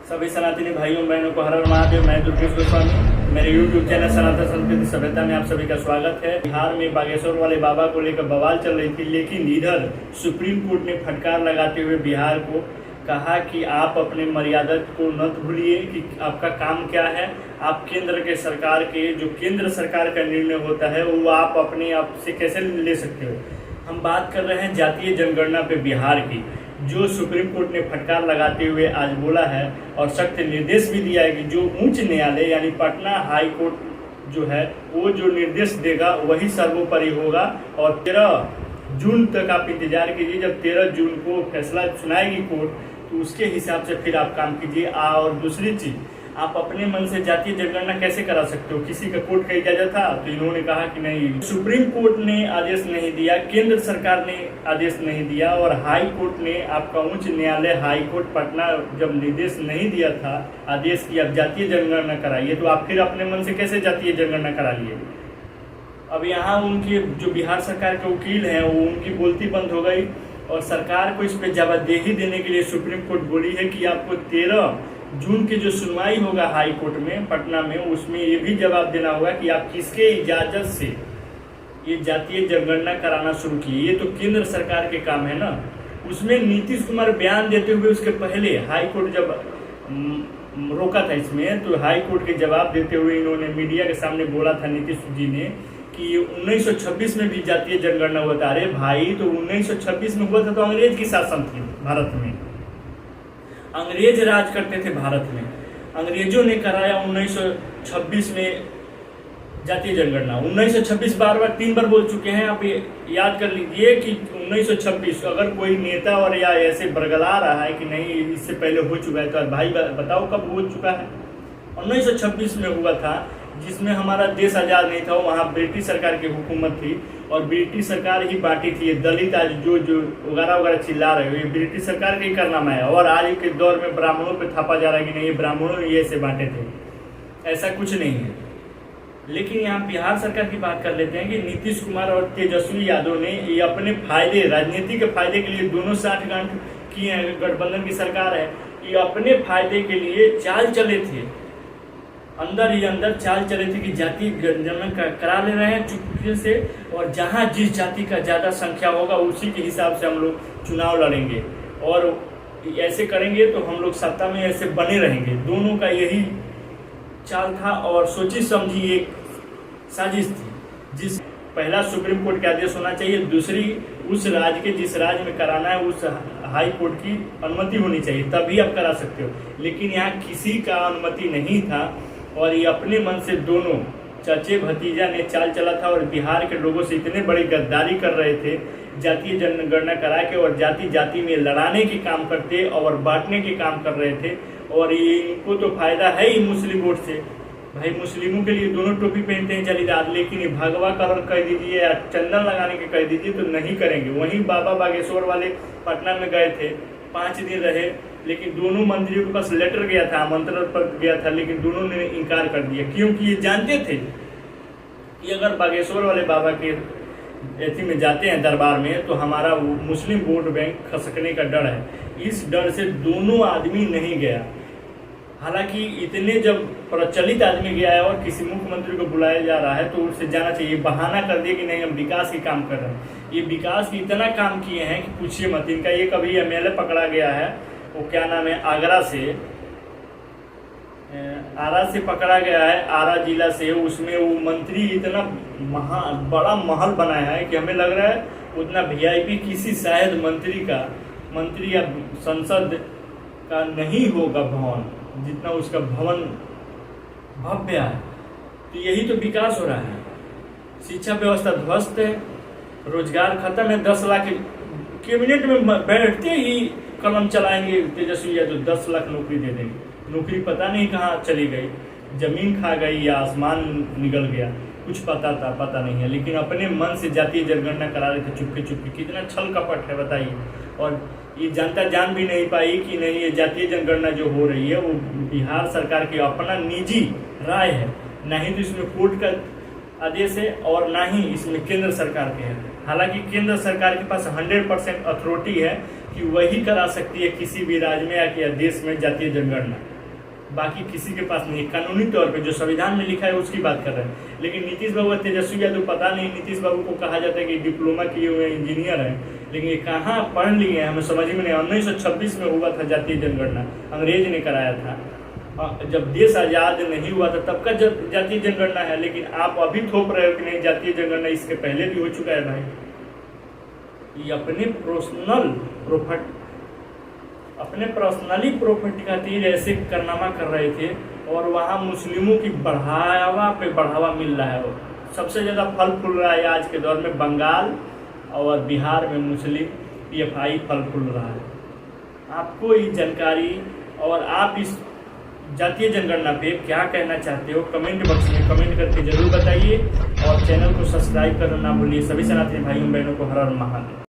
सभी सनातनी भाइयों बहनों को हर हर महादेव। मैं दुर्गेश गोस्वामी, मेरे YouTube चैनल सनातन संस्कृति सभ्यता में आप सभी का स्वागत है। बिहार में बागेश्वर वाले बाबा को लेकर बवाल चल रही थी, लेकिन इधर सुप्रीम कोर्ट ने फटकार लगाते हुए बिहार को कहा कि आप अपने मर्यादा को न भूलिए कि आपका काम क्या है। आप केंद्र के सरकार के जो केंद्र सरकार का निर्णय होता है वो आप अपने आप से कैसे ले सकते हो। हम बात कर रहे हैं जातीय जनगणना पे बिहार की, जो सुप्रीम कोर्ट ने फटकार लगाते हुए आज बोला है और सख्त निर्देश भी दिया है कि जो उच्च न्यायालय यानी पटना हाई कोर्ट जो है वो जो निर्देश देगा वही सर्वोपरि होगा। और 13 जून तक आप इंतजार कीजिए, जब 13 जून को फैसला सुनाएगी कोर्ट तो उसके हिसाब से फिर आप काम कीजिए। और दूसरी चीज, आप अपने मन से जातीय जनगणना कैसे करा सकते हो? किसी का कोर्ट का इजाजत था तो इन्होंने कहा कि नहीं, सुप्रीम कोर्ट ने आदेश नहीं दिया, केंद्र सरकार ने आदेश नहीं दिया और हाई कोर्ट ने, आपका उच्च न्यायालय हाई कोर्ट पटना जब निर्देश नहीं दिया था आदेश की आप जातीय जनगणना कराइए, तो आप फिर अपने मन से कैसे जातीय जनगणना करा लिए? अब यहाँ उनके जो बिहार सरकार के वकील हैं वो उनकी बोलती बंद हो गई और सरकार को इस पर जवाबदेही देने के लिए सुप्रीम कोर्ट बोली है कि आपको 13 जून की जो सुनवाई होगा हाई कोर्ट में पटना में, उसमें ये भी जवाब देना होगा कि आप किसके इजाजत से ये जातीय जनगणना कराना शुरू किए। ये तो केंद्र सरकार के काम है ना। उसमें नीतीश कुमार बयान देते हुए उसके पहले हाई कोर्ट जब रोका था इसमें, तो हाई कोर्ट के जवाब देते हुए इन्होंने मीडिया के सामने बोला था नीतीश जी ने कि 1926 में भी जातीय जनगणना हुआ था। अरे भाई, तो 1926 में हुआ था तो अंग्रेज की शासन थी भारत में, अंग्रेज राज करते थे भारत में। अंग्रेजों ने कराया 1926 में जातीय जनगणना। 1926 बार 3 बार बोल चुके हैं, आप याद कर लीजिए कि 1926। अगर कोई नेता और या ऐसे बरगला रहा है कि नहीं इससे पहले हो चुका है, तो भाई बताओ कब हो चुका है? 1926 में हुआ था, जिसमें हमारा देश आज़ाद नहीं था, वहाँ ब्रिटिश सरकार की हुकूमत थी और ब्रिटिश सरकार ही बांटी थी। दलित आज जो वगैरह वगैरह चिल्ला रहे हो, ये ब्रिटिश सरकार का ही कारनामा है। और आज के दौर में ब्राह्मणों पे थापा जा रहा है कि नहीं ब्राह्मणों ने ये ऐसे बांटे थे, ऐसा कुछ नहीं है। लेकिन यहाँ बिहार सरकार की बात कर लेते हैं कि नीतीश कुमार और तेजस्वी यादव ने ये अपने फायदे, राजनीति के फायदे के लिए दोनों साठगांठ किए हैं, गठबंधन की सरकार है, ये अपने फायदे के लिए चाल चले थे, अंदर ही अंदर चाल चले थे कि जाति जनगणना करा ले रहे हैं चुपके से, और जहां जिस जाति का ज्यादा संख्या होगा उसी के हिसाब से हम लोग चुनाव लड़ेंगे और ऐसे करेंगे तो हम लोग सत्ता में ऐसे बने रहेंगे। दोनों का यही चाल था और सोची समझी एक साजिश थी। जिस पहला सुप्रीम कोर्ट का आदेश होना चाहिए, दूसरी उस राज्य के जिस राज्य में कराना है उस हाई कोर्ट की अनुमति होनी चाहिए, तभी आप करा सकते हो। लेकिन यहाँ किसी का अनुमति नहीं था और ये अपने मन से दोनों चाचे भतीजा ने चाल चला था और बिहार के लोगों से इतने बड़ी गद्दारी कर रहे थे, जातीय जनगणना करा के और जाति जाति में लड़ाने के काम करते और बांटने के काम कर रहे थे। और ये इनको तो फायदा है ही मुस्लिम वोट से। भाई, मुस्लिमों के लिए दोनों टोपी पहनते हैं जालीदार, लेकिन ये भगवा कलर कह दीजिए या चंदन लगाने के कह दीजिए तो नहीं करेंगे। वहीं बाबा बागेश्वर वाले पटना में गए थे, 5 दिन रहे, लेकिन दोनों मंत्रियों के पास लेटर गया था, आमंत्रण पत्र गया था, लेकिन दोनों ने इनकार कर दिया, क्योंकि ये जानते थे कि अगर बागेश्वर वाले बाबा के एथी में जाते हैं दरबार में तो हमारा मुस्लिम वोट बैंक खसकने का डर है। इस डर से दोनों आदमी नहीं गया। हालांकि इतने जब प्रचलित आदमी गया है और किसी मुख्यमंत्री को बुलाया जा रहा है तो उससे जाना चाहिए। बहाना कर दिए कि नहीं हम विकास की काम कर रहे हैं। ये विकास की इतना काम किए हैं कि पूछिए मत। इनका एक अभी MLA पकड़ा गया है, वो क्या नाम है, आरा से पकड़ा गया है, आरा जिला से। उसमें वो मंत्री इतना बड़ा महल बनाया है कि हमें लग रहा है उतना VIP किसी शायद मंत्री या संसद का नहीं होगा भवन, जितना उसका भवन भव्य है। तो यही तो विकास हो रहा है। शिक्षा व्यवस्था ध्वस्त है, रोजगार खत्म है। 10 लाख कैबिनेट में बैठते ही कलम चलाएंगे तेजस्वी यादव, 10 लाख नौकरी दे देंगे। नौकरी पता नहीं कहाँ चली गई, जमीन खा गई या आसमान निकल गया, कुछ पता नहीं है। लेकिन अपने मन से जातीय जनगणना करा रहे थे चुपके चुपके। कितना छल कपट है बताइए। और ये जनता जान भी नहीं पाई कि नहीं, ये जातीय जनगणना जो हो रही है वो बिहार सरकार की अपना निजी राय है, ना ही तो इसमें कोर्ट का आदेश है और ना ही इसमें केंद्र सरकार के है। हालांकि केंद्र सरकार के पास 100% अथॉरिटी है कि वही करा सकती है किसी भी राज्य में या देश में जातीय जनगणना। बाकी किसी के पास नहीं। कानूनी तौर पे जो संविधान में लिखा है उसकी बात कर रहे हैं। लेकिन नीतीश बाबू और तेजस्वी यादव, पता नहीं नीतीश बाबू को कहा जाता है कि डिप्लोमा किए हुए इंजीनियर हैं, लेकिन ये कहाँ पढ़ लिए हैं हमें समझ में नहीं। 1926 में हुआ था जातीय जनगणना, अंग्रेज ने कराया था। जब देश आज़ाद नहीं हुआ था तब का जातीय जनगणना है, लेकिन आप अभी थोप रहे हो कि नहीं जातीय जनगणना इसके पहले भी हो चुका है। भाई ये अपने पर्सनली प्रॉफिट खातिर ऐसे कारनामा कर रहे थे, और वहाँ मुस्लिमों की बढ़ावा मिल रहा है। सबसे ज़्यादा फल फूल रहा है आज के दौर में बंगाल और बिहार में मुस्लिम PFI फल फूल रहा है। आपको ये जानकारी और आप इस जातीय जनगणना पे क्या कहना चाहते हो कमेंट बॉक्स में कमेंट करके जरूर बताइए, और चैनल को सब्सक्राइब करना ना भूलिए। सभी सनातनी भाइयों बहनों को हर हर महादेव।